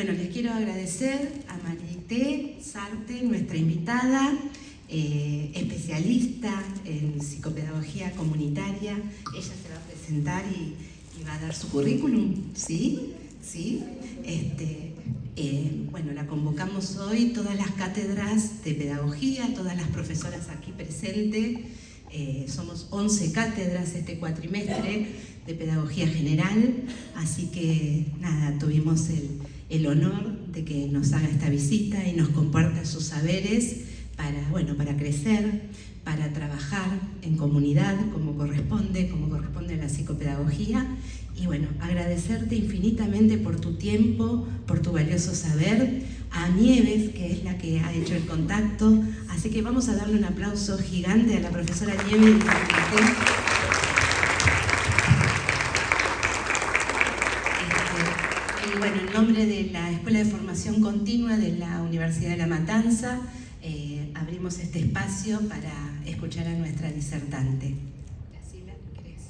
Bueno, les quiero agradecer a Marité Sarte, nuestra invitada, especialista en psicopedagogía comunitaria. Ella se va a presentar y va a dar su currículum, ¿sí? ¿Sí? Bueno, la convocamos hoy, todas las cátedras de pedagogía, todas las profesoras aquí presentes. Somos 11 cátedras este cuatrimestre de pedagogía general, así que nada, tuvimos el honor de que nos haga esta visita y nos comparta sus saberes para crecer, para trabajar en comunidad como corresponde a la psicopedagogía. Y bueno, agradecerte infinitamente por tu tiempo, por tu valioso saber, a Nieves, que es la que ha hecho el contacto, así que vamos a darle un aplauso gigante a la profesora Nieves. Y bueno, en nombre de la Escuela de Formación Continua de la Universidad de La Matanza, abrimos este espacio para escuchar a nuestra disertante. Graciela, ¿querés?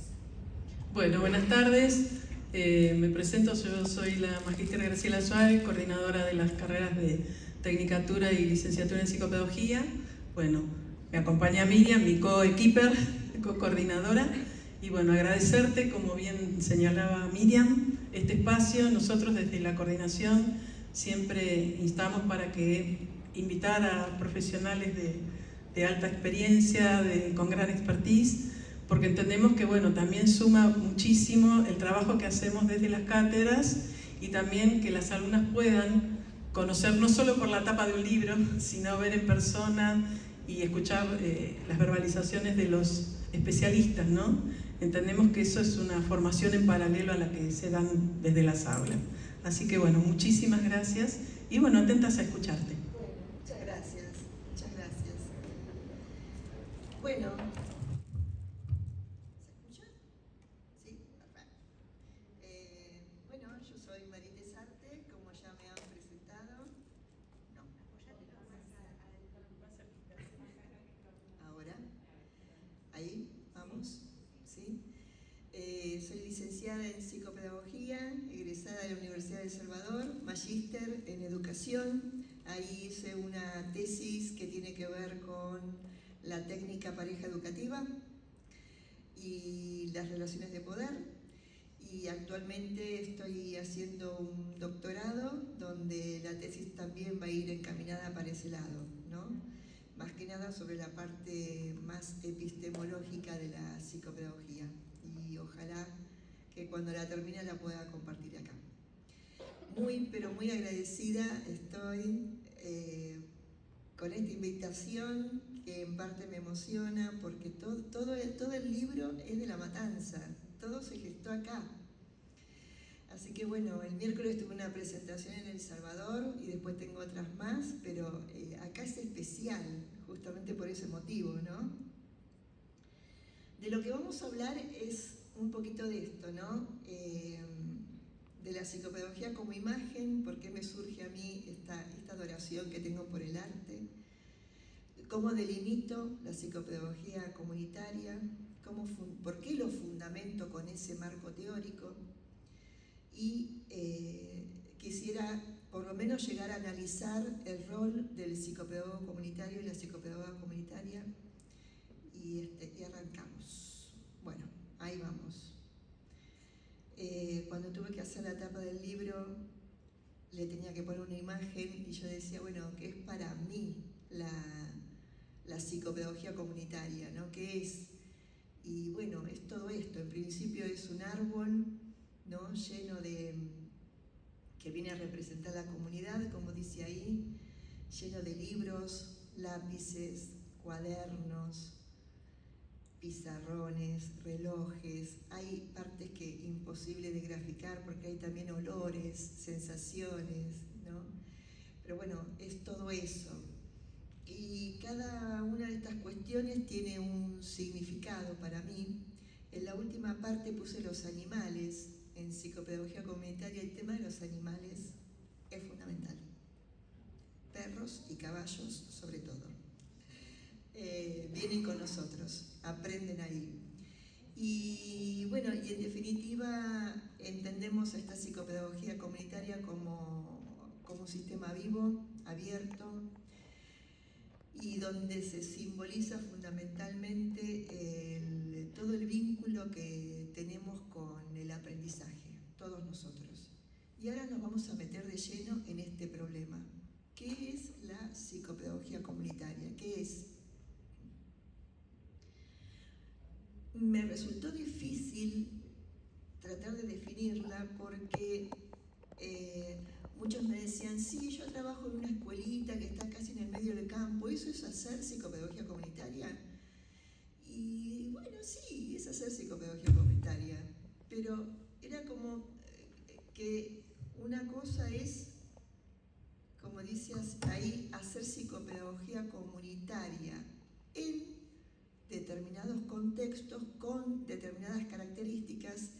Bueno, buenas tardes. Me presento, yo soy la magíster Graciela Suárez, coordinadora de las carreras de Tecnicatura y Licenciatura en Psicopedagogía. Bueno, me acompaña Miriam, mi co-equiper, co-coordinadora. Y bueno, agradecerte, como bien señalaba Miriam, este espacio. Nosotros desde la coordinación siempre instamos para que invitar a profesionales de alta experiencia, con gran expertise, porque entendemos que bueno, también suma muchísimo el trabajo que hacemos desde las cátedras y también que las alumnas puedan conocer no solo por la tapa de un libro, sino ver en persona y escuchar las verbalizaciones de los especialistas, ¿no? Entendemos que eso es una formación en paralelo a la que se dan desde las aulas. Así que bueno, muchísimas gracias y bueno, atentas a escucharte. Bueno, muchas gracias, muchas gracias. Bueno, ¿se escucha? Sí, perfecto. Bueno, yo soy Marité Sarte, como ya me han presentado. No, ahora, ahí, vamos, ¿sí? Soy licenciada en psicopedagogía, egresada de la Universidad de El Salvador, magíster en educación. Ahí hice una tesis que tiene que ver con la técnica pareja educativa y las relaciones de poder. Y actualmente estoy haciendo un doctorado donde la tesis también va a ir encaminada para ese lado, ¿no? Más que nada sobre la parte más epistemológica de la psicopedagogía. Y ojalá que cuando la termine la pueda compartir acá. Muy, pero muy agradecida estoy con esta invitación que en parte me emociona porque todo el libro es de La Matanza, todo se gestó acá. Así que bueno, el miércoles tuve una presentación en El Salvador y después tengo otras más, pero acá es especial, justamente por ese motivo, ¿no? De lo que vamos a hablar es un poquito de esto, ¿no? De la psicopedagogía como imagen, por qué me surge a mí esta adoración que tengo por el arte, cómo delimito la psicopedagogía comunitaria, por qué lo fundamento con ese marco teórico, y quisiera por lo menos llegar a analizar el rol del psicopedagogo comunitario y la psicopedagoga comunitaria, y arrancamos. Bueno, ahí vamos. Cuando tuve que hacer la tapa del libro, le tenía que poner una imagen y yo decía, bueno, ¿qué es para mí la psicopedagogía comunitaria, ¿no? ¿Qué es? Y bueno, es todo esto. En principio es un árbol, ¿no? Lleno de, que viene a representar la comunidad, como dice ahí, lleno de libros, lápices, cuadernos, pizarrones, relojes. Hay partes que imposible de graficar porque hay también olores, sensaciones, ¿no? Pero bueno, es todo eso. Y cada una de estas cuestiones tiene un significado para mí. En la última parte puse los animales. En psicopedagogía comunitaria el tema de los animales es fundamental. Perros y caballos sobre todo. Vienen con nosotros, aprenden ahí. Y bueno, y en definitiva entendemos esta psicopedagogía comunitaria como como un sistema vivo, abierto, y donde se simboliza fundamentalmente todo el vínculo que tenemos con el aprendizaje, todos nosotros. Y ahora nos vamos a meter de lleno en este problema. ¿Qué es la psicopedagogía comunitaria? ¿Qué es? Me resultó difícil tratar de definirla porque muchos me decían, sí, yo trabajo en una escuelita que está casi en el medio del campo, ¿eso es hacer psicopedagogía comunitaria? Y bueno, sí, es hacer psicopedagogía comunitaria, pero era como que una cosa es, como dices ahí, hacer psicopedagogía comunitaria en determinados contextos con determinadas características,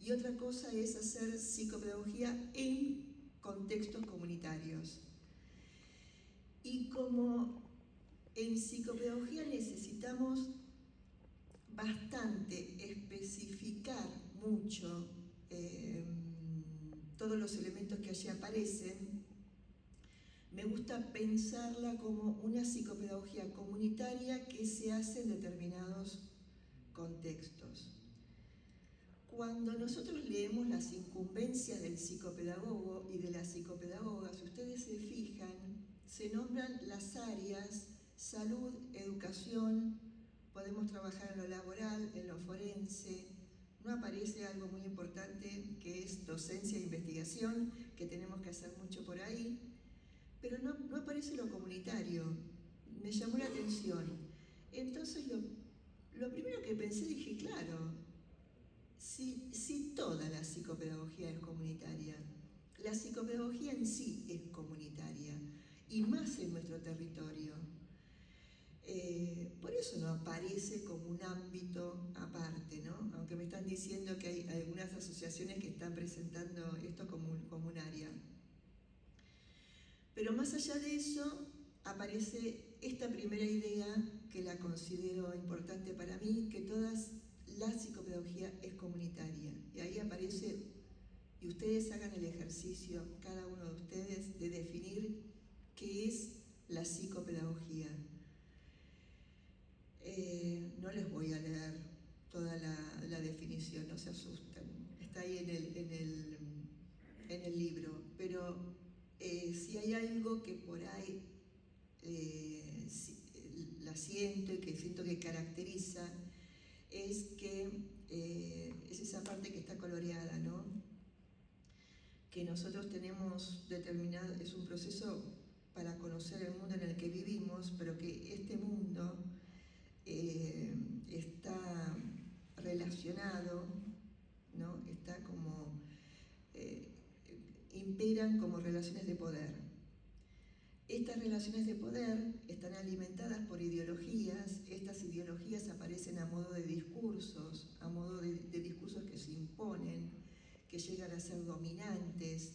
y otra cosa es hacer psicopedagogía en contextos comunitarios. Y como en psicopedagogía necesitamos bastante especificar mucho todos los elementos que allí aparecen, me gusta pensarla como una psicopedagogía comunitaria que se hace en determinados contextos. Cuando nosotros leemos las incumbencias del psicopedagogo y de la psicopedagoga, si ustedes se fijan, se nombran las áreas salud, educación, podemos trabajar en lo laboral, en lo forense. No aparece algo muy importante que es docencia e investigación, que tenemos que hacer mucho por ahí, pero no aparece lo comunitario. Me llamó la atención. Entonces lo primero que pensé, dije, claro, si toda la psicopedagogía es comunitaria, la psicopedagogía en sí es comunitaria, y más en nuestro territorio. Por eso no aparece como un ámbito aparte, ¿no? Aunque me están diciendo que hay algunas asociaciones que están presentando esto como un área. Pero más allá de eso, aparece esta primera idea que la considero importante para mí, que la psicopedagogía es comunitaria. Y ahí aparece, y ustedes hagan el ejercicio, cada uno de ustedes, de definir qué es la psicopedagogía. No les voy a leer toda la definición, no se asusten, está ahí en el libro, pero si hay algo que por ahí la siento y que siento que caracteriza, es que es esa parte que está coloreada, ¿no? Que nosotros tenemos determinado, es un proceso para conocer el mundo en el que vivimos, pero que este mundo está relacionado, ¿no? Está como, imperan como relaciones de poder. Estas relaciones de poder están alimentadas por ideologías, estas ideologías aparecen a modo de discursos, a modo de discursos que se imponen, que llegan a ser dominantes,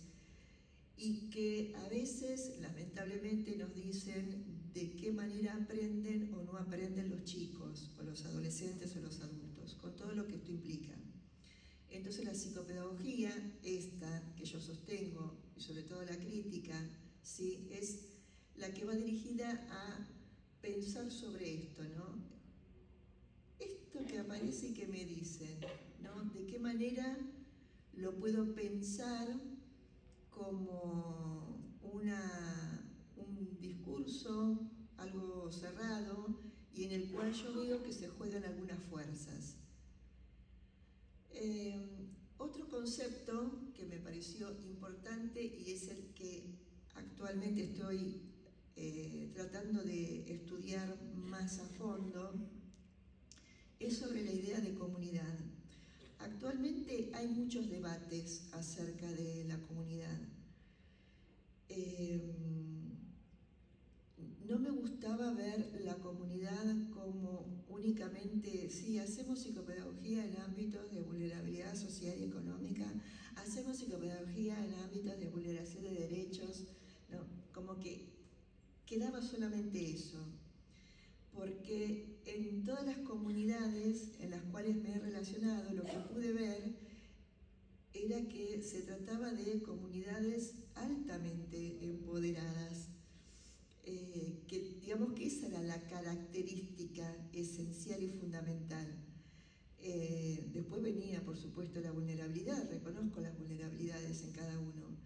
y que a veces, lamentablemente, nos dicen de qué manera aprenden o no aprenden los chicos, o los adolescentes o los adultos, con todo lo que esto implica. Entonces la psicopedagogía, esta que yo sostengo, y sobre todo la crítica, ¿sí?, es la que va dirigida a pensar sobre esto, ¿no? Esto que aparece y que me dicen, ¿no? ¿De qué manera lo puedo pensar como un discurso, algo cerrado, y en el cual yo veo que se juegan algunas fuerzas? Otro concepto que me pareció importante, y es el que actualmente estoy tratando de estudiar más a fondo, es sobre la idea de comunidad. Actualmente hay muchos debates acerca de la comunidad. No me gustaba ver la comunidad como únicamente, sí, hacemos psicopedagogía en ámbitos de vulnerabilidad social y económica, hacemos psicopedagogía en ámbitos de vulneración de derechos, ¿no? Como que quedaba solamente eso, porque en todas las comunidades en las cuales me he relacionado, lo que pude ver era que se trataba de comunidades altamente empoderadas, que digamos que esa era la característica esencial y fundamental. Después venía, por supuesto, la vulnerabilidad, reconozco las vulnerabilidades en cada uno,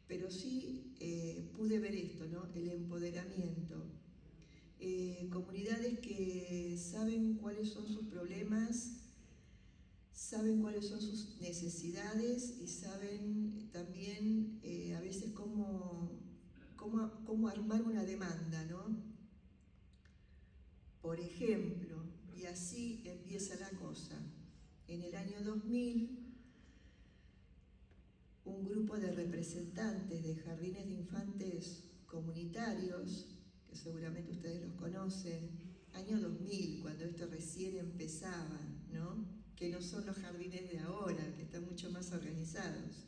pero sí pude ver esto, ¿no? El empoderamiento. Comunidades que saben cuáles son sus problemas, saben cuáles son sus necesidades y saben también a veces cómo armar una demanda, ¿no? Por ejemplo, y así empieza la cosa. En el año 2000, un grupo de representantes de jardines de infantes comunitarios, que seguramente ustedes los conocen, año 2000, cuando esto recién empezaba, ¿no? Que no son los jardines de ahora, que están mucho más organizados.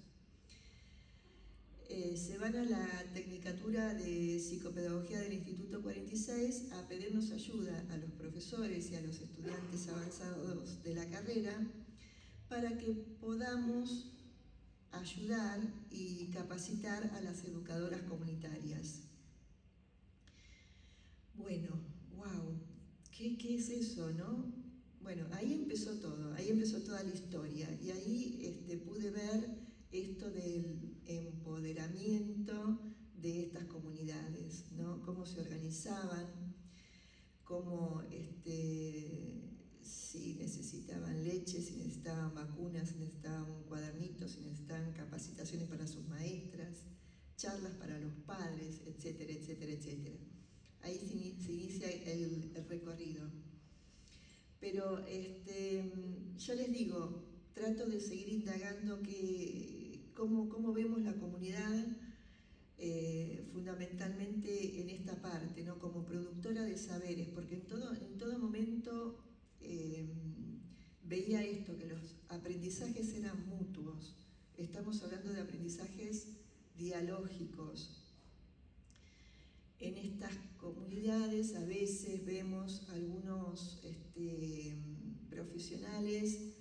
Se van a la Tecnicatura de Psicopedagogía del Instituto 46 a pedirnos ayuda a los profesores y a los estudiantes avanzados de la carrera para que podamos ayudar y capacitar a las educadoras comunitarias. Bueno, wow, ¿qué es eso, no? Bueno, ahí empezó todo, ahí empezó toda la historia y ahí pude ver esto del empoderamiento de estas comunidades, ¿no? Cómo se organizaban, cómo si necesitaban leche, si necesitaban vacunas, si necesitaban cuadernitos, si necesitaban capacitaciones para sus maestras, charlas para los padres, etcétera, etcétera, etcétera. Ahí se inicia el recorrido. Pero yo les digo, trato de seguir indagando cómo vemos la comunidad fundamentalmente en esta parte, ¿no? Como productora de saberes, porque en todo momento veía esto, que los aprendizajes eran mutuos. Estamos hablando de aprendizajes dialógicos. En estas comunidades a veces vemos algunos profesionales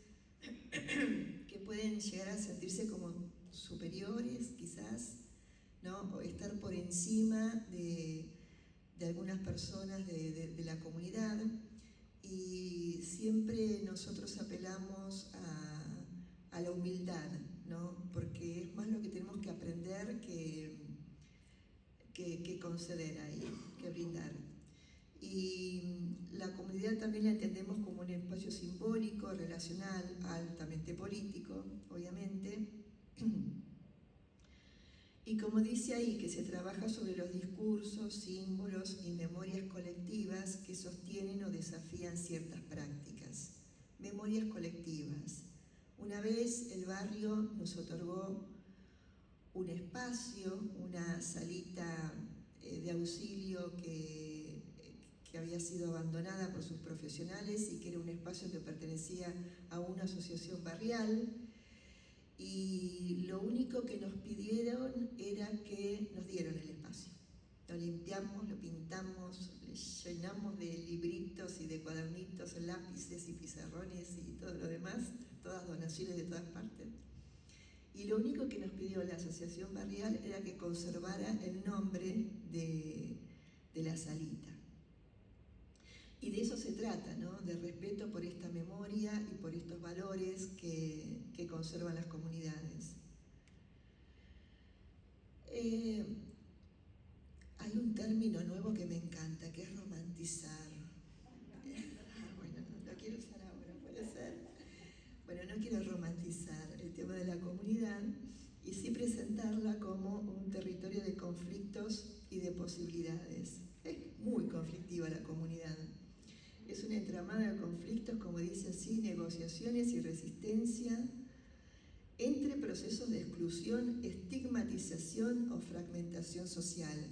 que pueden llegar a sentirse como superiores, quizás, ¿no? O estar por encima de algunas personas de la comunidad, y siempre nosotros apelamos a la humildad, ¿no? Porque es más lo que tenemos que aprender que conceder ahí, que brindar. Y la comunidad también la entendemos como un espacio simbólico, relacional, altamente político, obviamente. Y como dice ahí, que se trabaja sobre los discursos, símbolos y memorias colectivas que sostienen o desafían ciertas prácticas. Memorias colectivas. Una vez el barrio nos otorgó un espacio, una salita de auxilio que había sido abandonada por sus profesionales y que era un espacio que pertenecía a una asociación barrial, y lo único que nos pidieron era que nos dieran el espacio. Lo limpiamos, lo pintamos, le llenamos de libritos y de cuadernitos, lápices y pizarrones y todo lo demás, todas donaciones de todas partes. Y lo único que nos pidió la asociación barrial era que conservara el nombre de la salita. Y de eso se trata, ¿no? De respeto por esta memoria y por estos valores que conservan las comunidades. Hay un término nuevo que me encanta, que es romantizar. Bueno, no lo quiero usar ahora, puede ser. Bueno, no quiero romantizar el tema de la comunidad y sí presentarla como un territorio de conflictos y de posibilidades. Es muy conflictiva la comunidad. Es una entramada de conflictos, como dice así, negociaciones y resistencia entre procesos de exclusión, estigmatización o fragmentación social.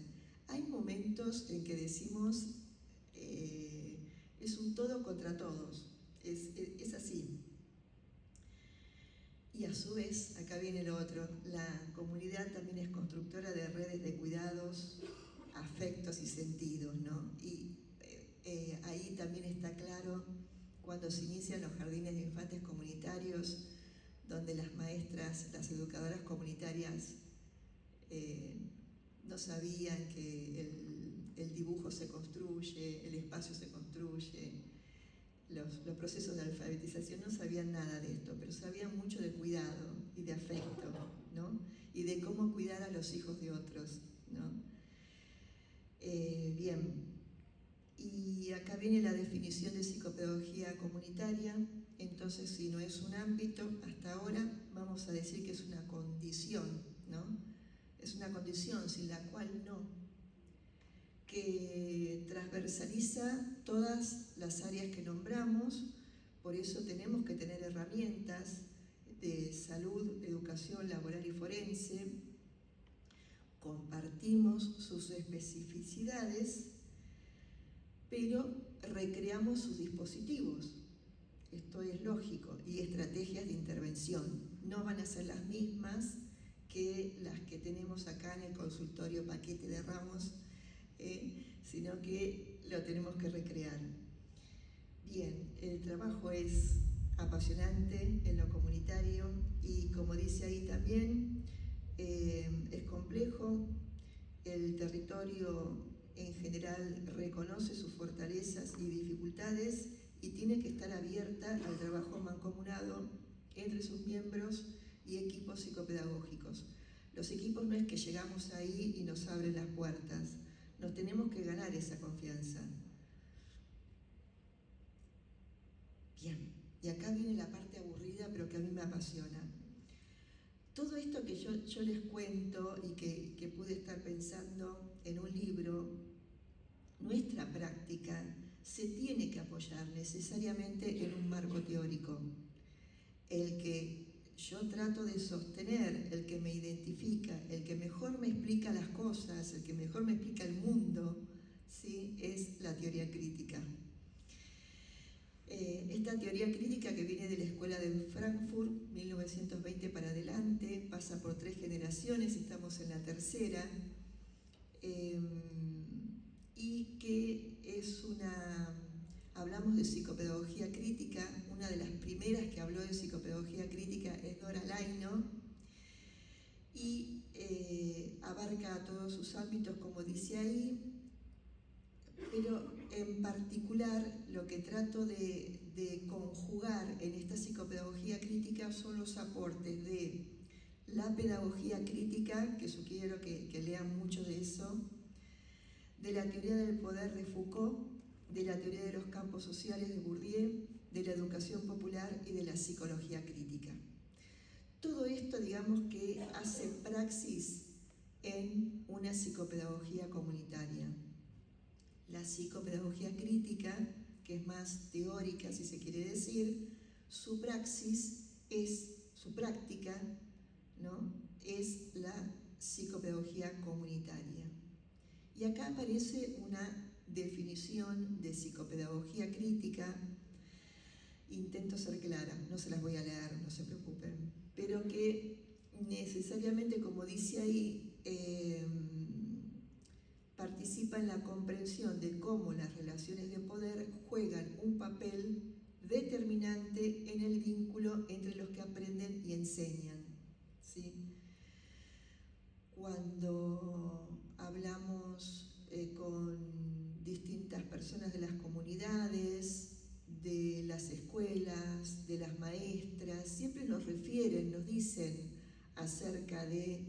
Hay momentos en que decimos, es un todo contra todos, es así. Y a su vez, acá viene lo otro, la comunidad también es constructora de redes de cuidados, afectos y sentidos, ¿no? Y ahí también está claro cuando se inician los jardines de infantes comunitarios, donde las maestras nosotras, las educadoras comunitarias, no sabían que el dibujo se construye, el espacio se construye, los procesos de alfabetización, no sabían nada de esto, pero sabían mucho de cuidado y de afecto, ¿no? Y de cómo cuidar a los hijos de otros, ¿no? Bien, y acá viene la definición de psicopedagogía comunitaria. Entonces, si no es un ámbito, hasta ahora vamos a decir que es una condición, ¿no? Es una condición sin la cual no, que transversaliza todas las áreas que nombramos. Por eso tenemos que tener herramientas de salud, educación laboral y forense. Compartimos sus especificidades, pero recreamos sus dispositivos. Esto es lógico, y estrategias de intervención. No van a ser las mismas que las que tenemos acá en el consultorio Paquete de Ramos, sino que lo tenemos que recrear. Bien, el trabajo es apasionante en lo comunitario y, como dice ahí también, es complejo. El territorio en general reconoce sus fortalezas y dificultades y tiene que estar abierta al trabajo mancomunado entre sus miembros y equipos psicopedagógicos. Los equipos no es que llegamos ahí y nos abren las puertas, nos tenemos que ganar esa confianza. Bien, y acá viene la parte aburrida, pero que a mí me apasiona. Todo esto que yo les cuento y que pude estar pensando en un libro, nuestra práctica se tiene que apoyar necesariamente en un marco teórico. El que yo trato de sostener, el que me identifica, el que mejor me explica las cosas, el que mejor me explica el mundo, ¿sí? Es la teoría crítica. Esta teoría crítica, que viene de la escuela de Frankfurt, 1920 para adelante, pasa por 3 generaciones, estamos en la tercera, y que es hablamos de psicopedagogía crítica. Una de las primeras que habló de psicopedagogía crítica es Dora Laino, y abarca todos sus ámbitos, como dice ahí, pero en particular lo que trato de conjugar en esta psicopedagogía crítica son los aportes de la pedagogía crítica, que sugiero que lean mucho de eso, de la teoría del poder de Foucault, de la teoría de los campos sociales de Bourdieu, de la educación popular y de la psicología crítica. Todo esto, digamos, que hace praxis en una psicopedagogía comunitaria. La psicopedagogía crítica, que es más teórica, si se quiere decir, su práctica, ¿no? Es la psicopedagogía comunitaria. Y acá aparece una definición de psicopedagogía crítica. Intento ser clara, no se las voy a leer, no se preocupen, pero que necesariamente, como dice ahí, participa en la comprensión de cómo las relaciones de poder juegan un papel determinante en el vínculo entre los que aprenden y enseñan, ¿sí? Cuando hablamos con distintas personas de las comunidades, de las escuelas, de las maestras, siempre nos refieren, nos dicen acerca de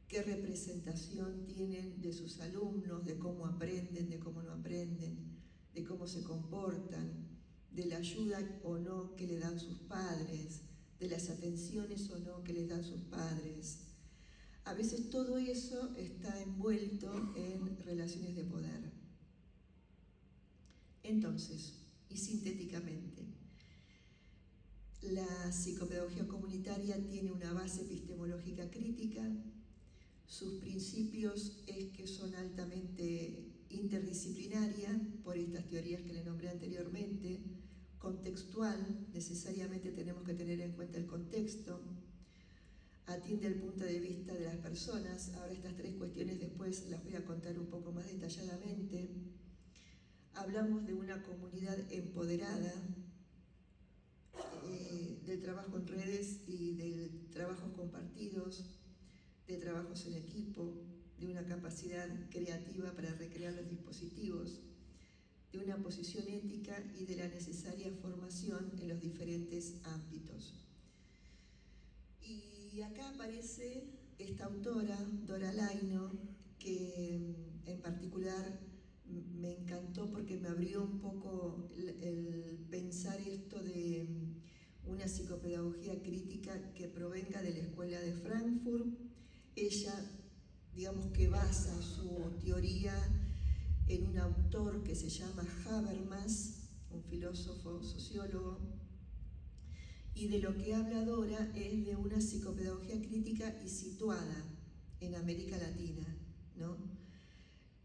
qué representación tienen de sus alumnos, de cómo aprenden, de cómo no aprenden, de cómo se comportan, de la ayuda o no que le dan sus padres, de las atenciones o no que les dan sus padres. A veces todo eso está envuelto en relaciones de poder. Entonces, y sintéticamente, la psicopedagogía comunitaria tiene una base epistemológica crítica. Sus principios es que son altamente interdisciplinaria, por estas teorías que le nombré anteriormente, contextual, necesariamente tenemos que tener en cuenta el contexto, atiende el punto de vista de las personas. Ahora estas 3 cuestiones después las voy a contar un poco más detalladamente. Hablamos de una comunidad empoderada, del trabajo en redes y del trabajo compartidos, de trabajos en equipo, de una capacidad creativa para recrear los dispositivos, de una posición ética y de la necesaria formación en los diferentes ámbitos. Y acá aparece esta autora, Dora Laino, que en particular me encantó porque me abrió un poco el pensar esto de una psicopedagogía crítica que provenga de la Escuela de Frankfurt. Ella, digamos que basa su teoría en un autor que se llama Habermas, un filósofo, sociólogo, y de lo que habla Dora es de una psicopedagogía crítica y situada en América Latina, ¿no?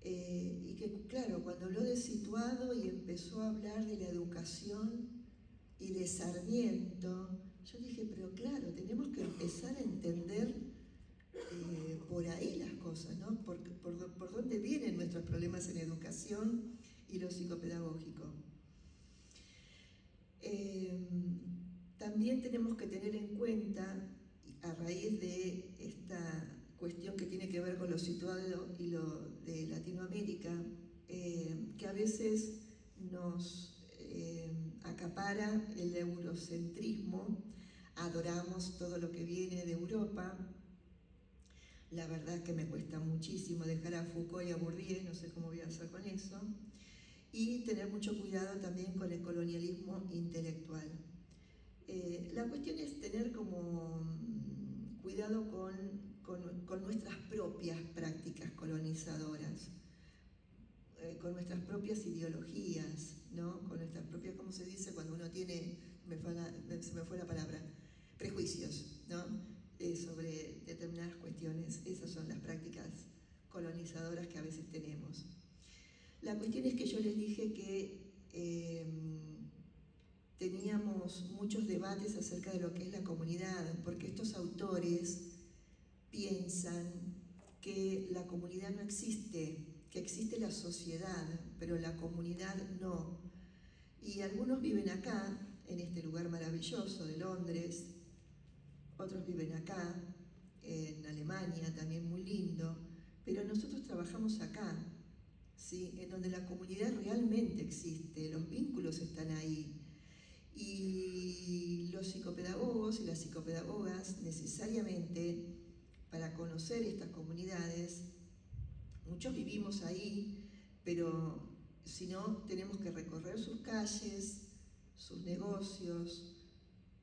Y que, claro, cuando habló de situado y empezó a hablar de la educación y de Sarmiento, yo dije, pero claro, tenemos que empezar a entender por ahí las cosas, ¿no? Por dónde vienen nuestros problemas en educación y lo psicopedagógico. También tenemos que tener en cuenta, a raíz de esta cuestión que tiene que ver con lo situado y lo de Latinoamérica, que a veces nos acapara el eurocentrismo, adoramos todo lo que viene de Europa. La verdad es que me cuesta muchísimo dejar a Foucault y a Bourdieu, no sé cómo voy a hacer con eso, y tener mucho cuidado también con el colonialismo intelectual. La cuestión es tener como cuidado con nuestras propias prácticas colonizadoras, con nuestras propias ideologías, ¿no? Con nuestras propias, ¿cómo se dice? Cuando uno tiene, se me fue la palabra, prejuicios, ¿no? Sobre determinadas cuestiones. Esas son las prácticas colonizadoras que a veces tenemos. La cuestión es que yo les dije que teníamos muchos debates acerca de lo que es la comunidad, porque estos autores piensan que la comunidad no existe, que existe la sociedad, pero la comunidad no. Y algunos viven acá, en este lugar maravilloso de Londres, otros viven acá, en Alemania, también muy lindo, pero nosotros trabajamos acá, ¿sí? En donde la comunidad realmente existe, los vínculos están ahí. Y los psicopedagogos y las psicopedagogas necesariamente, para conocer estas comunidades, muchos vivimos ahí, pero si no, tenemos que recorrer sus calles, sus negocios,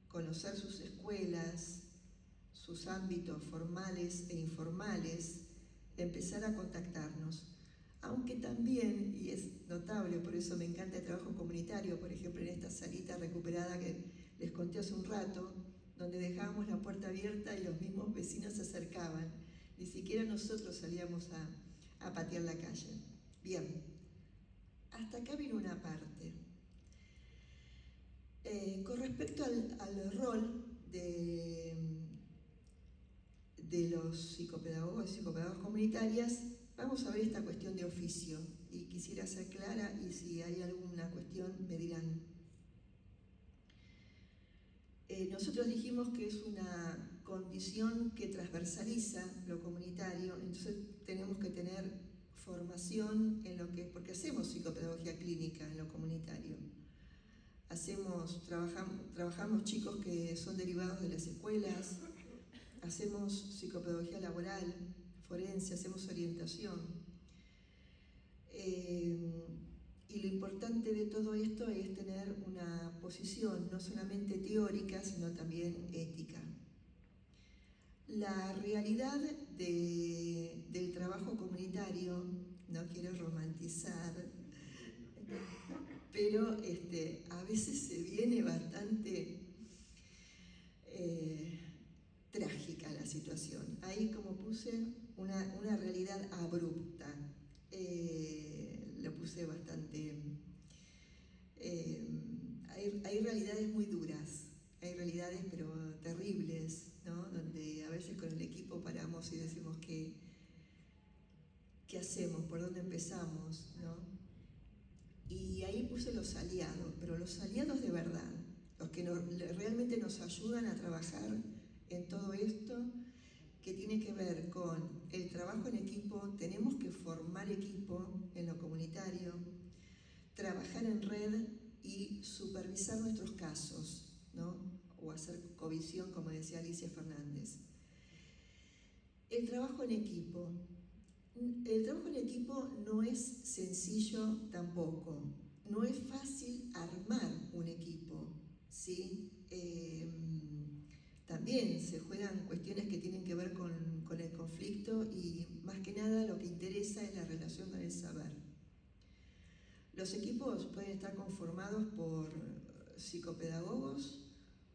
conocer sus escuelas, sus ámbitos formales e informales, empezar a contactarnos. Aunque también, y es notable, por eso me encanta el trabajo comunitario, por ejemplo en esta salita recuperada que les conté hace un rato, donde dejábamos la puerta abierta y los mismos vecinos se acercaban. Ni siquiera nosotros salíamos a patear la calle. Bien, hasta acá vino una parte. Con respecto al rol de los psicopedagogos y psicopedagogas comunitarias, vamos a ver esta cuestión de oficio, y quisiera ser clara, y si hay alguna cuestión me dirán. Nosotros dijimos que es una condición que transversaliza lo comunitario, entonces tenemos que tener formación en lo que, porque hacemos psicopedagogía clínica en lo comunitario. Trabajamos chicos que son derivados de las escuelas, hacemos psicopedagogía laboral, forense, hacemos orientación. Y lo importante de todo esto es tener una posición no solamente teórica, sino también ética. La realidad del trabajo comunitario, no quiero romantizar, pero a veces se viene bastante trágica la situación. Ahí, como puse, una realidad abrupta. Lo puse bastante... hay realidades muy duras, hay realidades pero terribles, ¿no? Donde a veces con el equipo paramos y decimos ¿qué hacemos? ¿Por dónde empezamos? ¿No? Y ahí puse los aliados, pero los aliados de verdad, los que realmente nos ayudan a trabajar en todo esto que tiene que ver con el trabajo en equipo. Tenemos que formar equipo en lo comunitario, trabajar en red y supervisar nuestros casos, ¿no? O hacer covisión, como decía Alicia Fernández. El trabajo en equipo. El trabajo en equipo no es sencillo tampoco. No es fácil armar un equipo, ¿sí? También se juegan cuestiones que tienen que ver con el conflicto y más que nada lo que interesa es la relación con el saber. Los equipos pueden estar conformados por psicopedagogos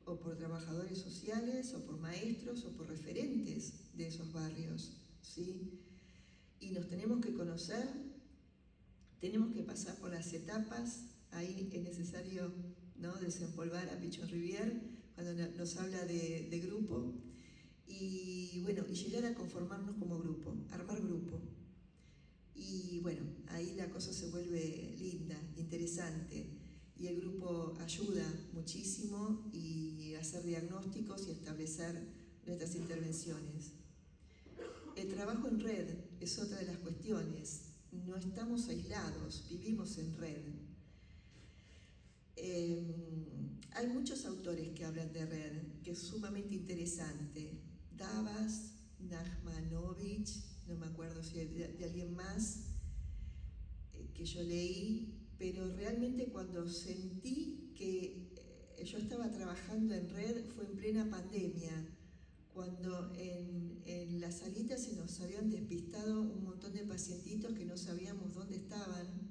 o por trabajadores sociales o por maestros o por referentes de esos barrios, ¿sí? Y nos tenemos que conocer, tenemos que pasar por las etapas. Ahí es necesario, ¿no?, desempolvar a Pichon Rivière cuando nos habla de grupo y bueno, y llegar a conformarnos como grupo, armar grupo. Y bueno, ahí la cosa se vuelve linda, interesante, y el grupo ayuda muchísimo y a hacer diagnósticos y establecer nuestras intervenciones. El trabajo en red es otra de las cuestiones. No estamos aislados, vivimos en red. Hay muchos autores que hablan de red, que es sumamente interesante. Davas, Nachmanovich, no me acuerdo si de alguien más que yo leí, pero realmente cuando sentí que yo estaba trabajando en red fue en plena pandemia, cuando en la salita se nos habían despistado un montón de pacientitos que no sabíamos dónde estaban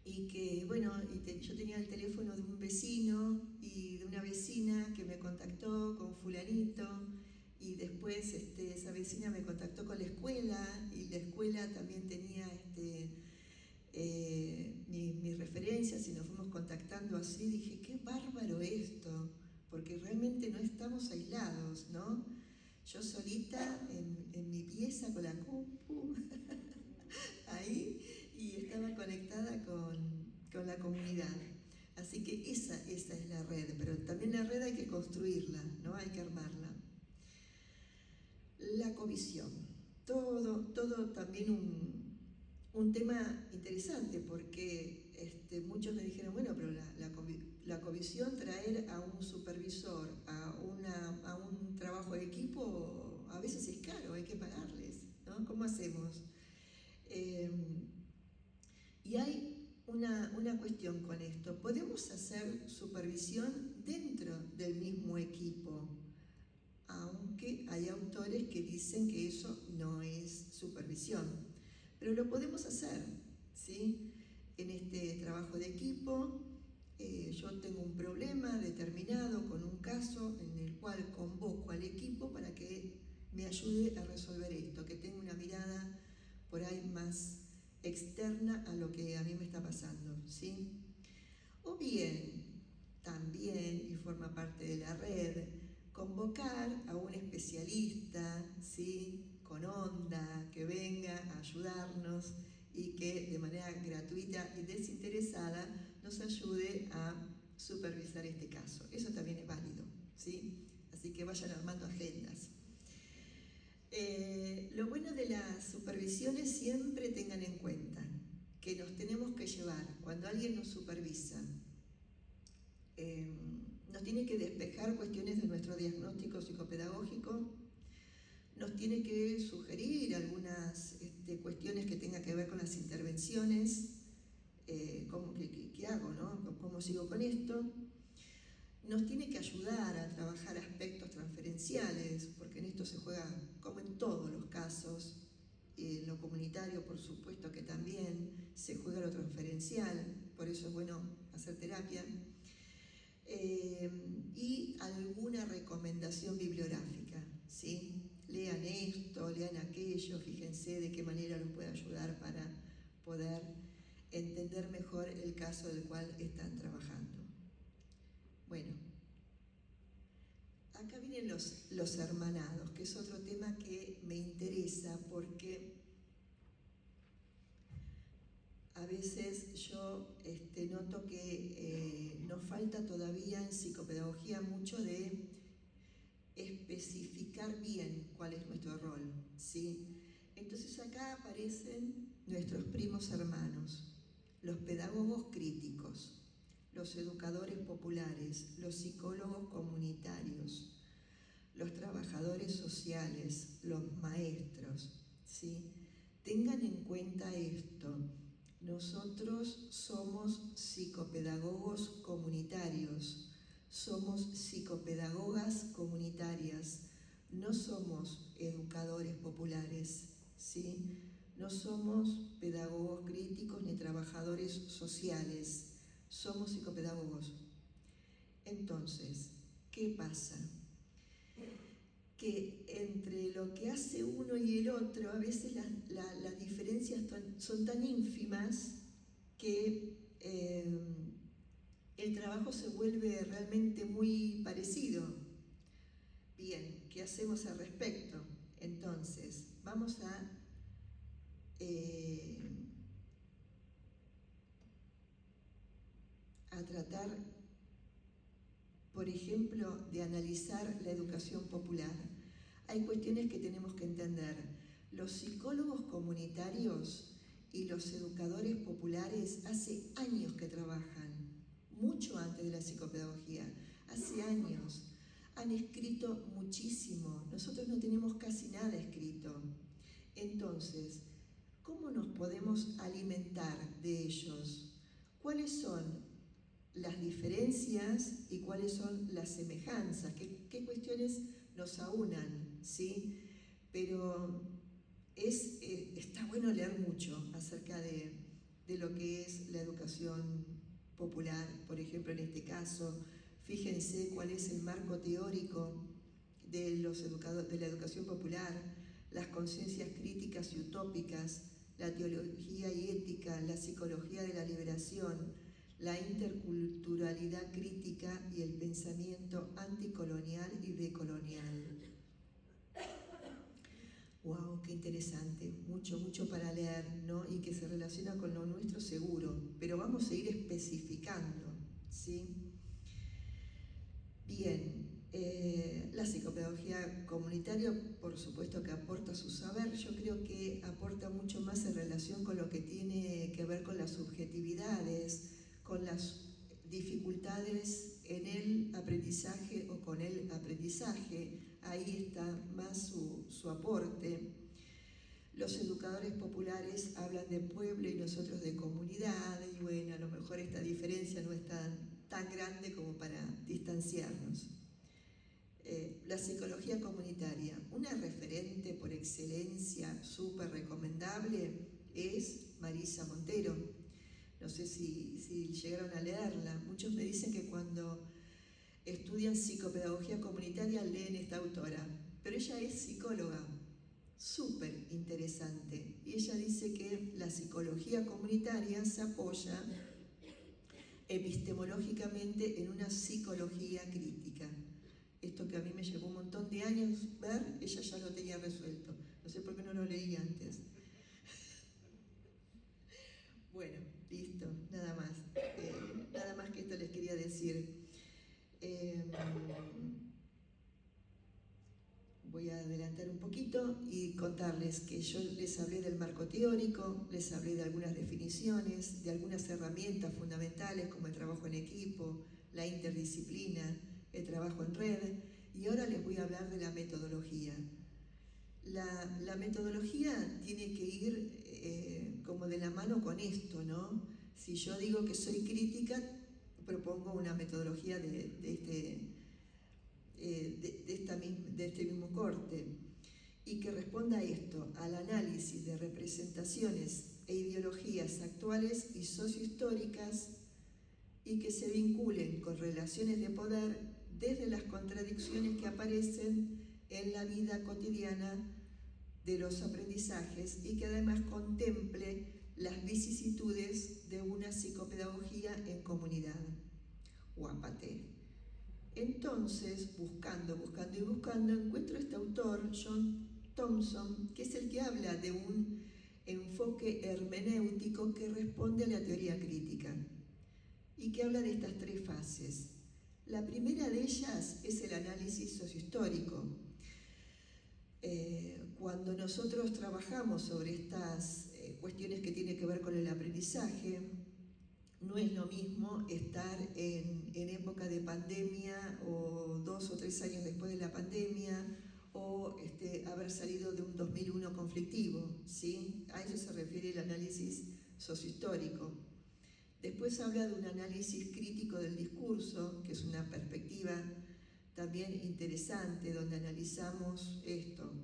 y que, bueno, yo tenía el teléfono de un vecino y de una vecina que me contactó con fulanito y después esa vecina me contactó con la escuela y la escuela también tenía mis referencias y nos fuimos contactando así. Dije, qué bárbaro esto, porque realmente no estamos aislados, ¿no? Yo solita en mi pieza con la compu, ahí, y estaba conectada con la comunidad. Así que esa es la red, pero también la red hay que construirla, ¿no? Hay que armarla. La covisión, todo también un tema interesante, porque muchos me dijeron, bueno, pero la covisión, traer a un supervisor, a un trabajo de equipo, a veces es caro, hay que pagarles, ¿no? ¿Cómo hacemos? Y hay una cuestión con esto. Podemos hacer supervisión dentro del mismo equipo, aunque hay autores que dicen que eso no es supervisión, pero lo podemos hacer, ¿sí? En este trabajo de equipo, yo tengo un problema determinado con un caso en el cual convoco al equipo para que me ayude a resolver esto, que tenga una mirada por ahí más externa a lo que a mí me está pasando, ¿sí? O bien, también, y forma parte de la red, convocar a un especialista, ¿sí?, con onda, que venga a ayudarnos y que de manera gratuita y desinteresada nos ayude a supervisar este caso. Eso también es válido, ¿sí? Así que vayan armando agendas. Lo bueno de las supervisiones, siempre tengan en cuenta que nos tenemos que llevar, cuando alguien nos supervisa, nos tiene que despejar cuestiones de nuestro diagnóstico psicopedagógico, nos tiene que sugerir algunas cuestiones que tengan que ver con las intervenciones, ¿qué hago, no? ¿Cómo sigo con esto? Nos tiene que ayudar a trabajar aspectos transferenciales, porque en esto se juega, como en todos los casos, en lo comunitario por supuesto que también se juega lo transferencial, por eso es bueno hacer terapia. Y alguna recomendación bibliográfica, ¿sí? Lean esto, lean aquello, fíjense de qué manera los puede ayudar para poder entender mejor el caso del cual están trabajando. Bueno, acá vienen los hermanados, que es otro tema que me interesa porque a veces yo noto que nos falta todavía en psicopedagogía mucho de especificar bien cuál es nuestro rol, ¿sí? Entonces acá aparecen nuestros primos hermanos, los pedagogos críticos, los educadores populares, los psicólogos comunitarios, los trabajadores sociales, los maestros, ¿sí? Tengan en cuenta esto. Nosotros somos psicopedagogos comunitarios, somos psicopedagogas comunitarias, no somos educadores populares, ¿sí? No somos pedagogos críticos ni trabajadores sociales, somos psicopedagogos. Entonces, ¿qué pasa? Que entre lo que hace uno y el otro, a veces las diferencias son tan ínfimas que el trabajo se vuelve realmente muy parecido. Bien, ¿qué hacemos al respecto? Entonces, vamos a tratar, por ejemplo, de analizar la educación popular. Hay cuestiones que tenemos que entender. Los psicólogos comunitarios y los educadores populares hace años que trabajan, mucho antes de la psicopedagogía, hace años. Han escrito muchísimo, nosotros no tenemos casi nada escrito. Entonces, ¿cómo nos podemos alimentar de ellos? ¿Cuáles son las diferencias y cuáles son las semejanzas? ¿Qué cuestiones nos aunan? ¿Sí? Pero está bueno leer mucho acerca de lo que es la educación popular. Por ejemplo, en este caso, fíjense cuál es el marco teórico de la educación popular, las conciencias críticas y utópicas, la teología y ética, la psicología de la liberación, la interculturalidad crítica y el pensamiento anticolonial y decolonial. ¡Wow! ¡Qué interesante! Mucho, mucho para leer, ¿no? Y que se relaciona con lo nuestro seguro, pero vamos a ir especificando, ¿sí? Bien, la psicopedagogía comunitaria, por supuesto que aporta su saber. Yo creo que aporta mucho más en relación con lo que tiene que ver con las subjetividades, con las dificultades en el aprendizaje o con el aprendizaje. Ahí está más su aporte. Los educadores populares hablan de pueblo y nosotros de comunidad, y bueno, a lo mejor esta diferencia no es tan grande como para distanciarnos. La psicología comunitaria, una referente por excelencia súper recomendable es Marisa Montero. No sé si llegaron a leerla. Muchos me dicen que cuando estudian psicopedagogía comunitaria leen esta autora, pero ella es psicóloga, súper interesante, y ella dice que la psicología comunitaria se apoya epistemológicamente en una psicología crítica. Esto que a mí me llevó un montón de años ver, ella ya lo tenía resuelto. No sé por qué no lo leí antes. Bueno, listo, nada más. Nada más que esto les quería decir. Voy a adelantar un poquito y contarles que yo les hablé del marco teórico, les hablé de algunas definiciones, de algunas herramientas fundamentales como el trabajo en equipo, la interdisciplina, el trabajo en red, y ahora les voy a hablar de la metodología. La metodología tiene que ir como de la mano con esto, ¿no? Si yo digo que soy crítica, propongo una metodología de este mismo corte, y que responda a esto, al análisis de representaciones e ideologías actuales y sociohistóricas, y que se vinculen con relaciones de poder desde las contradicciones que aparecen en la vida cotidiana de los aprendizajes, y que además contemple las vicisitudes de una psicopedagogía en comunidad. Guapate. Entonces, buscando, encuentro a este autor, John Thompson, que es el que habla de un enfoque hermenéutico que responde a la teoría crítica y que habla de estas tres fases. La primera de ellas es el análisis sociohistórico, nosotros trabajamos sobre estas cuestiones que tienen que ver con el aprendizaje. No es lo mismo estar en época de pandemia o 2 o 3 años después de la pandemia o haber salido de un 2001 conflictivo, ¿sí? A eso se refiere el análisis sociohistórico. Después habla de un análisis crítico del discurso, que es una perspectiva también interesante, donde analizamos esto,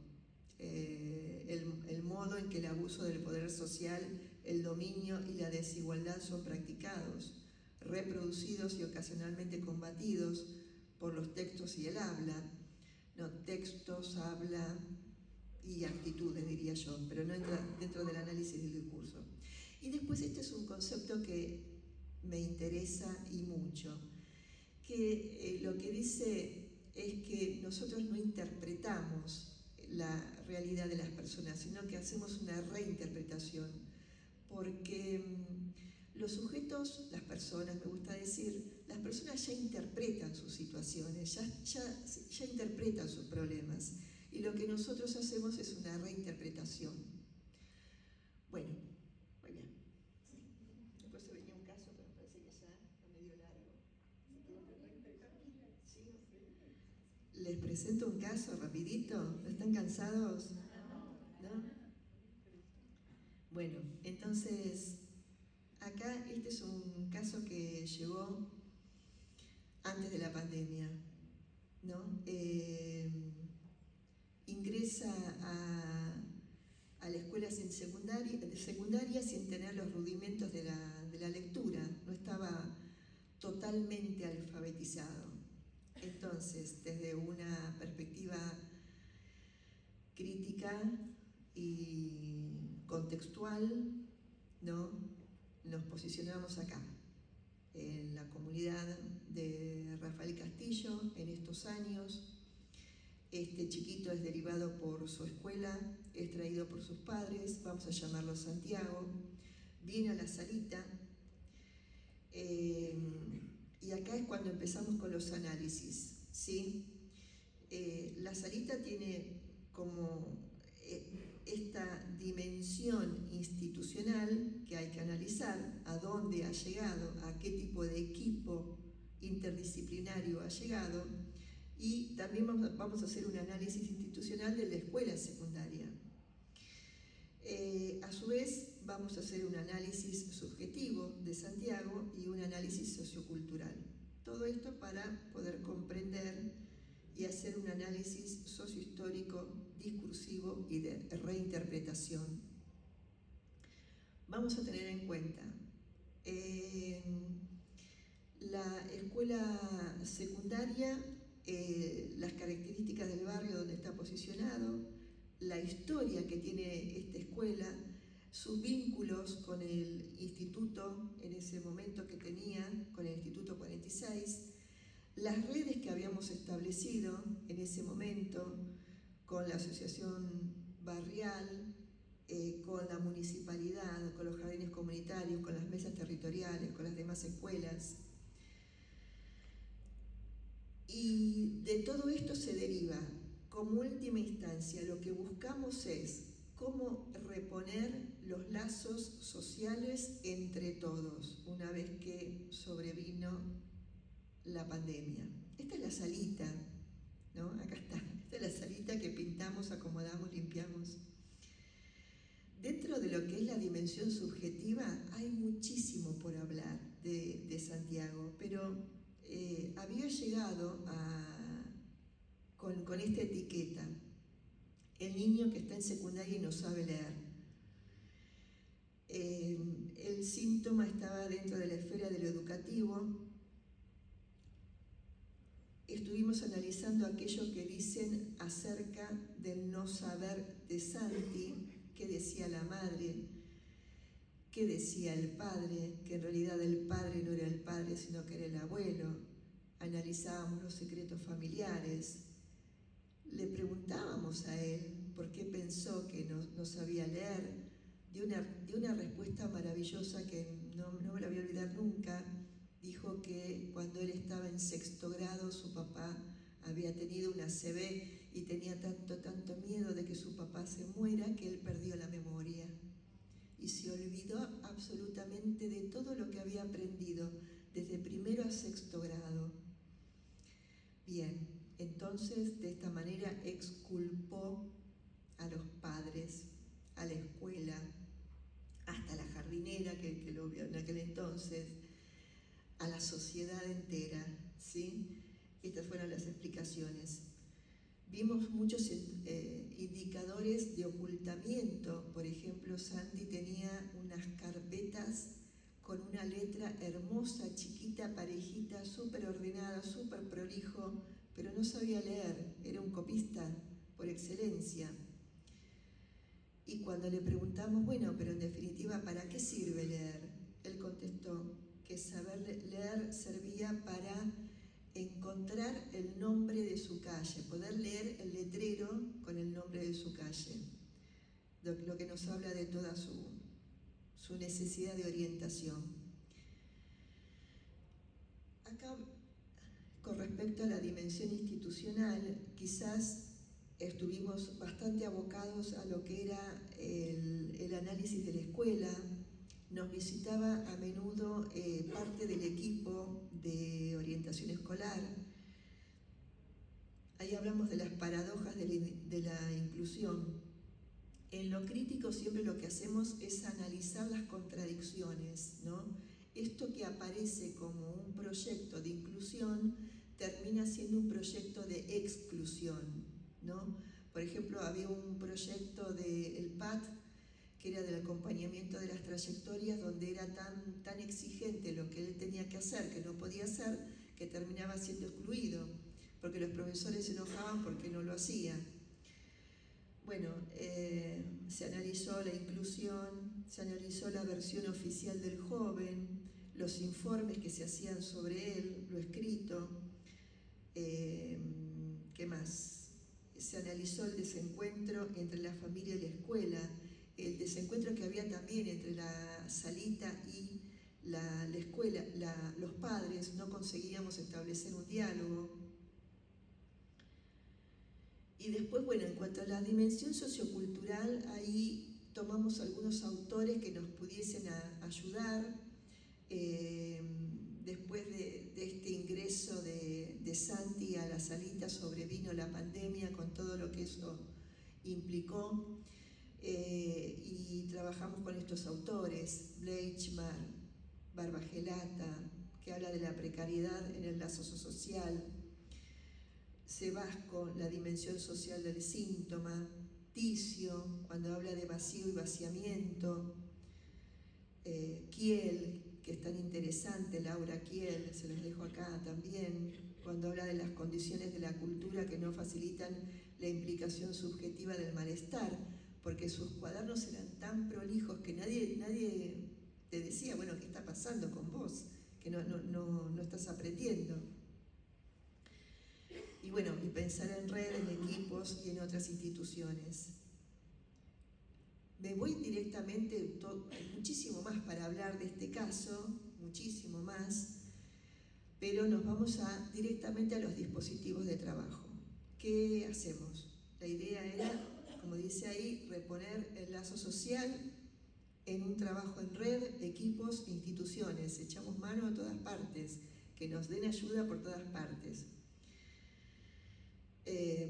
el modo en que el abuso del poder social, el dominio y la desigualdad son practicados, reproducidos y ocasionalmente combatidos por los textos y el habla. No, textos, habla y actitudes, diría yo, pero no entra dentro del análisis del discurso. Y después este es un concepto que me interesa y mucho, que lo que dice es que nosotros no interpretamos la realidad de las personas, sino que hacemos una reinterpretación, porque los sujetos, las personas, me gusta decir, las personas ya interpretan sus situaciones, ya interpretan sus problemas, y lo que nosotros hacemos es una reinterpretación. Bueno, muy bien. Después se venía un caso, pero me parece que ya está medio largo. ¿Sí? Les presento un caso rapidito. ¿Están cansados? ¿No? Bueno, entonces, acá este es un caso que llegó antes de la pandemia, ¿no? Ingresa a la escuela secundaria sin tener los rudimentos de la lectura, no estaba totalmente alfabetizado. Entonces, desde una perspectiva crítica y contextual, ¿no? Nos posicionamos acá, en la comunidad de Rafael Castillo, en estos años. Este chiquito es derivado por su escuela, es traído por sus padres, vamos a llamarlo Santiago, viene a la salita, y acá es cuando empezamos con los análisis, ¿sí? La salita tiene como esta dimensión institucional que hay que analizar, a dónde ha llegado, a qué tipo de equipo interdisciplinario ha llegado, y también vamos a hacer un análisis institucional de la escuela secundaria. A su vez, vamos a hacer un análisis subjetivo de Santiago y un análisis sociocultural. Todo esto para poder comprender y hacer un análisis sociohistórico, discursivo y de reinterpretación. Vamos a tener en cuenta la escuela secundaria, las características del barrio donde está posicionado, la historia que tiene esta escuela, sus vínculos con el instituto en ese momento que tenía, con el Instituto 46, las redes que habíamos establecido en ese momento con la asociación barrial, con la municipalidad, con los jardines comunitarios, con las mesas territoriales, con las demás escuelas. Y de todo esto se deriva, como última instancia, lo que buscamos es cómo reponer los lazos sociales entre todos, una vez que sobrevino la pandemia. Esta es la salita, ¿no? Acá está, esta es la salita que pintamos, acomodamos, limpiamos. Dentro de lo que es la dimensión subjetiva hay muchísimo por hablar de Santiago, pero había llegado con esta etiqueta: el niño que está en secundaria y no sabe leer. El síntoma estaba dentro de la esfera de lo educativo. Estuvimos analizando aquello que dicen acerca del no saber de Santi, qué decía la madre, qué decía el padre, que en realidad el padre no era el padre, sino que era el abuelo. Analizábamos los secretos familiares. Le preguntábamos a él por qué pensó que no sabía leer. Dio una respuesta maravillosa que no me la voy a olvidar nunca. Dijo que cuando él estaba en 6º grado su papá había tenido una ACV y tenía tanto miedo de que su papá se muera que él perdió la memoria y se olvidó absolutamente de todo lo que había aprendido desde primero a sexto grado. Bien, entonces de esta manera exculpó a los padres, a la escuela, hasta la jardinera que lo vio en aquel entonces, a la sociedad entera, ¿sí? Estas fueron las explicaciones. Vimos muchos indicadores de ocultamiento. Por ejemplo, Santi tenía unas carpetas con una letra hermosa, chiquita, parejita, súper ordenada, súper prolijo, pero no sabía leer, era un copista por excelencia. Y cuando le preguntamos, bueno, pero en definitiva, ¿para qué sirve leer? Él contestó que saber leer servía para encontrar el nombre de su calle, poder leer el letrero con el nombre de su calle, lo que nos habla de toda su necesidad de orientación. Acá, con respecto a la dimensión institucional, quizás estuvimos bastante abocados a lo que era el análisis de la escuela. Nos visitaba a menudo parte del equipo de orientación escolar. Ahí hablamos de las paradojas de la inclusión. En lo crítico siempre lo que hacemos es analizar las contradicciones, ¿no? Esto que aparece como un proyecto de inclusión termina siendo un proyecto de exclusión, ¿no? Por ejemplo, había un proyecto del PAT que era del acompañamiento de las trayectorias, donde era tan exigente lo que él tenía que hacer, que no podía hacer, que terminaba siendo excluido, porque los profesores se enojaban porque no lo hacía. Bueno, se analizó la inclusión, se analizó la versión oficial del joven, los informes que se hacían sobre él, lo escrito, ¿qué más? Se analizó el desencuentro entre la familia y la escuela, el desencuentro que había también entre la salita y la escuela, los padres no conseguíamos establecer un diálogo. Y después, bueno, en cuanto a la dimensión sociocultural, ahí tomamos algunos autores que nos pudiesen ayudar. Después de este ingreso de Santi a la salita, sobrevino la pandemia con todo lo que eso implicó. Y trabajamos con estos autores, Bleichmar, Barbagelata, que habla de la precariedad en el lazo social, Sebasco, la dimensión social del síntoma, Ticio, cuando habla de vacío y vaciamiento, Kiel, que es tan interesante, Laura Kiel, se los dejo acá también, cuando habla de las condiciones de la cultura que no facilitan la implicación subjetiva del malestar, porque sus cuadernos eran tan prolijos que nadie te decía, bueno, ¿qué está pasando con vos? Que no estás aprendiendo. Y bueno, y pensar en red, en equipos y en otras instituciones. Me voy directamente, hay muchísimo más para hablar de este caso, muchísimo más, pero nos vamos directamente a los dispositivos de trabajo. ¿Qué hacemos? La idea era, como dice ahí, reponer el lazo social en un trabajo en red, equipos e instituciones. Echamos mano a todas partes, que nos den ayuda por todas partes.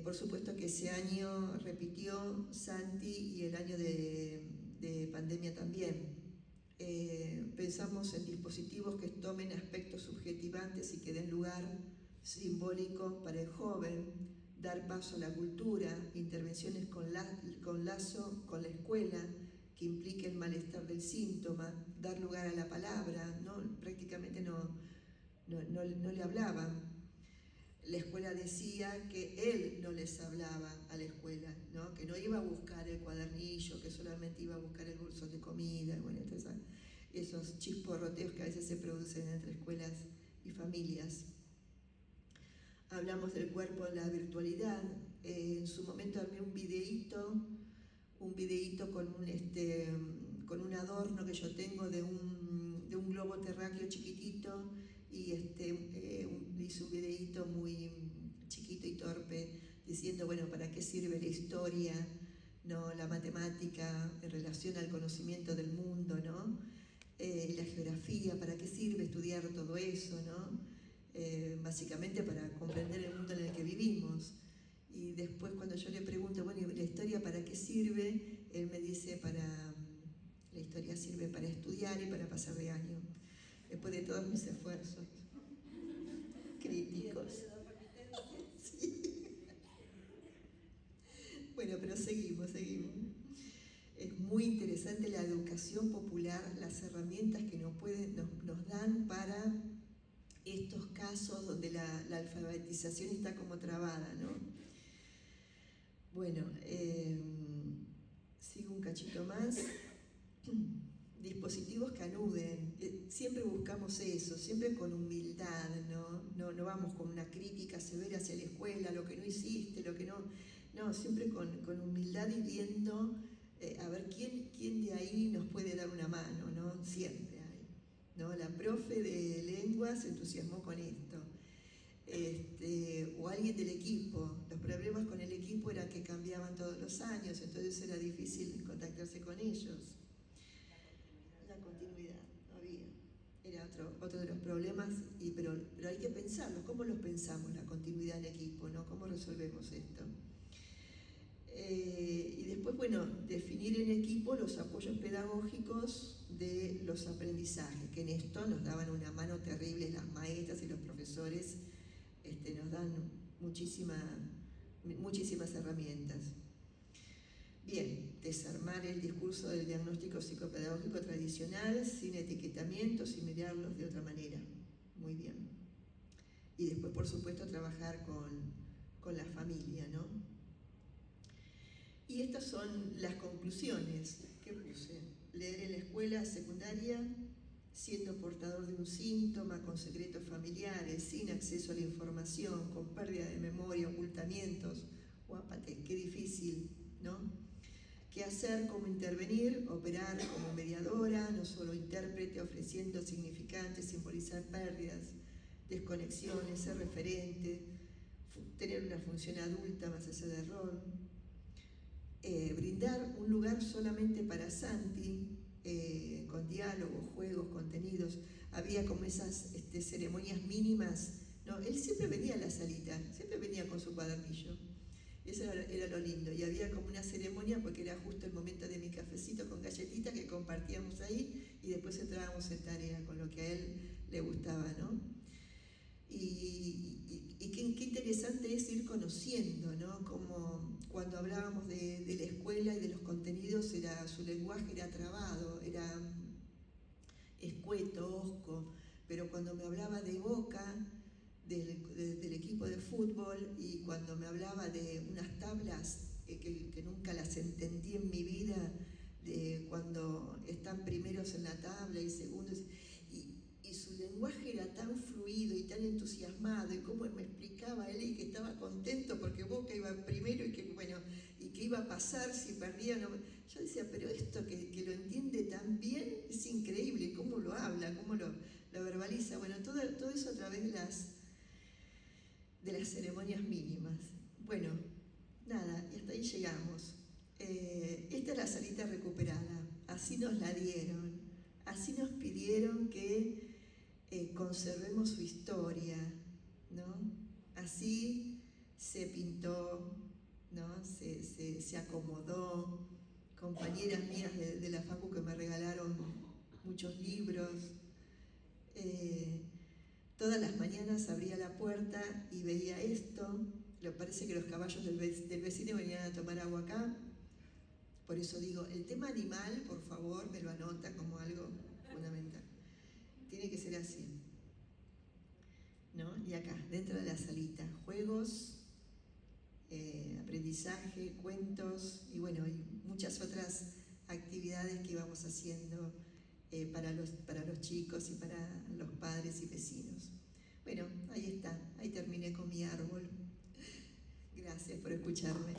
Por supuesto que ese año repitió Santi y el año de pandemia también. Pensamos en dispositivos que tomen aspectos subjetivantes y que den lugar simbólico para el joven, dar paso a la cultura, intervenciones con lazo con la escuela, que implique el malestar del síntoma, dar lugar a la palabra, ¿no? Prácticamente no le hablaban. La escuela decía que él no les hablaba a la escuela, ¿no? Que no iba a buscar el cuadernillo, que solamente iba a buscar el bolso de comida, bueno, entonces, esos chisporroteos que a veces se producen entre escuelas y familias. Hablamos del cuerpo en la virtualidad. En su momento armé un videíto con un adorno que yo tengo de un globo terráqueo chiquitito, y hice un videíto muy chiquito y torpe diciendo, bueno, ¿para qué sirve la historia, ¿no? La matemática en relación al conocimiento del mundo, ¿no? La geografía, ¿para qué sirve estudiar todo eso, ¿no? Básicamente para comprender el mundo en el que vivimos. Y después cuando yo le pregunto, bueno, ¿y la historia para qué sirve? Él me dice, la historia sirve para estudiar y para pasar de año, después de todos mis esfuerzos críticos. Sí. Bueno, pero seguimos. Es muy interesante la educación popular, las herramientas que nos dan para estos casos donde la alfabetización está como trabada, ¿no? Bueno, sigo un cachito más. Dispositivos que anuden, siempre buscamos eso, siempre con humildad, no vamos con una crítica severa hacia la escuela, lo que no hiciste, lo que no, siempre con humildad y viendo a ver quién de ahí nos puede dar una mano, ¿no? Siempre hay, ¿no? La profe de lengua se entusiasmó con esto, o alguien del equipo. Los problemas con el equipo eran que cambiaban todos los años, entonces era difícil contactarse con ellos. La continuidad, no había. Era otro de los problemas, pero hay que pensarlo. ¿Cómo los pensamos, la continuidad en equipo, ¿no? ¿Cómo resolvemos esto? Y después, bueno, definir en equipo los apoyos pedagógicos de los aprendizajes, que en esto nos daban una mano terrible las maestras y los profesores, nos dan muchísimas herramientas. Bien, desarmar el discurso del diagnóstico psicopedagógico tradicional sin etiquetamientos y mirarlos de otra manera. Muy bien. Y después, por supuesto, trabajar con la familia, ¿no? Y estas son las conclusiones que puse. Leer en la escuela secundaria, siendo portador de un síntoma, con secretos familiares, sin acceso a la información, con pérdida de memoria, ocultamientos. Guápate, qué difícil, ¿no? ¿Qué hacer? ¿Cómo intervenir? Operar como mediadora, no solo intérprete, ofreciendo significantes, simbolizar pérdidas, desconexiones, ser referente, tener una función adulta más allá del rol. Brindar un lugar solamente para Santi, con diálogos, juegos, contenidos. Había como esas ceremonias mínimas, ¿no? Él siempre venía a la salita, siempre venía con su cuadernillo. Eso era lo lindo, y había como una ceremonia porque era justo el momento de mi cafecito con galletitas que compartíamos ahí y después entrábamos en tarea con lo que a él le gustaba, ¿no? Y qué interesante es ir conociendo, ¿no? Como cuando hablábamos de la escuela y de los contenidos, su lenguaje era trabado, era escueto, hosco, pero cuando me hablaba de Boca, del equipo de fútbol, y cuando me hablaba de unas tablas que nunca las entendí en mi vida, de cuando están primeros en la tabla y segundos, y su lenguaje era tan fluido y tan entusiasmado, y cómo me explicaba él y que estaba contento porque Boca iba primero y que iba a pasar si perdía. No. Yo decía, pero esto que lo entiende tan bien es increíble, cómo lo habla, cómo lo verbaliza. Bueno, todo eso a través de las ceremonias mínimas. Bueno, nada, y hasta ahí llegamos. Esta es la salita recuperada, así nos la dieron, así nos pidieron que conservemos su historia, ¿no? Así se pintó, ¿no? Se acomodó. Compañeras mías de la facu que me regalaron muchos libros. Todas las mañanas abría la puerta y veía esto. Le parece que los caballos del vecino venían a tomar agua acá. Por eso digo, el tema animal, por favor, me lo anota como algo fundamental. Tiene que ser así, ¿no? Y acá, dentro de la salita, juegos, aprendizaje, cuentos y bueno, y muchas otras actividades que íbamos haciendo para los chicos y para los padres y vecinos. Bueno, ahí está, ahí terminé con mi árbol. Gracias por escucharme.